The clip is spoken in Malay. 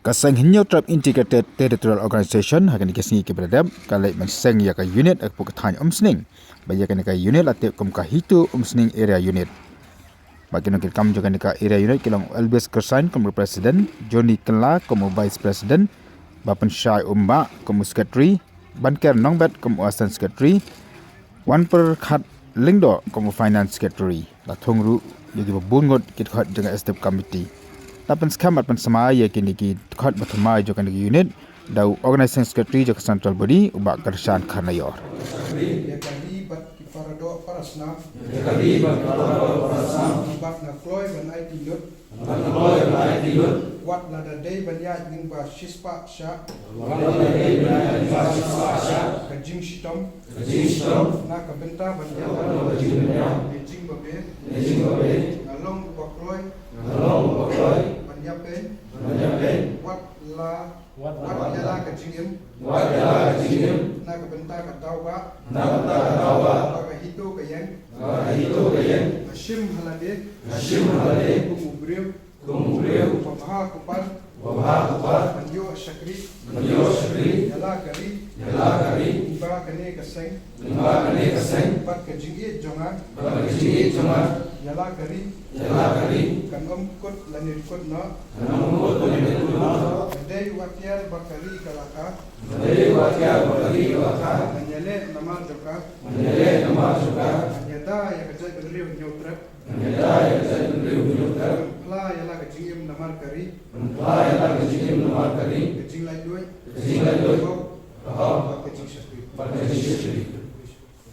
Kasang hinyo trap integrated territorial organization hakan dikasih ke beradab kalai menseng ya ka unit ak pukathan umsning bayakan ka unit latip kum ka HITO Umsning Area unit. Bagi nak kam juga ka area unit kilang LBS Kersain kum president, Johnny Kela kum vice president, Bapan Syai Umba kum secretary, Banker Nongbat kum assistant secretary, Wan Per Khat Lingdo kum finance secretary. La thongru yagi babungot kit khat jangan step committee. Tapan skamat pan sama ya kini ki khot bathama jo kan unit dau organizing secretary jo central body ubak Kershan Khanayor. Ya kali bat kifarado parasna. Ya kali bat kifarado parasna. Bat na kloy ban IT lut. Bat na kloy ban IT lut. Wat na da day ban ya ning ba shispa sha. Wat na da day ban ya ning ba shispa sha. Kajing shitom. Kajing shitom. Na ka benta ban ya na kajing benta. Kajing babe. Kajing babe. Ngalong ba kloy. Ngalong ba kloy. Banyapen. Banyapen. Wat ya la kajing. Wat ya la kajing. Na ka benta ka tauba. Na ka benta ka tauba. Ka hito ka yang. Ka hito ka yang. Hashim halade. Hashim halade. Kumubriu. Kumubriu. Wabha kupar. Wabha kupar. Manyo shakri. Manyo shakri. Yala kari. Yala kari. Imba kane kaseng. Imba kane kaseng. Bat kajing jonga. Bat kajing jonga. Yala kari. Yala kari. Kanom kut lanir kut no. Kanom kut lanir kut no. Day wakyar bakari kalaka. Day wakyar bakari kalaka. Manyale nama joka. Manyale nama joka. Manyada ya kajai benriu nyotrak. Manyada ya kajai benriu nyotrak. Pla yala kajing namar kari. Pla yala kajing namar kari. Kajing lai doi. Kajing lai doi. Kajing shakri. Kajing shakri.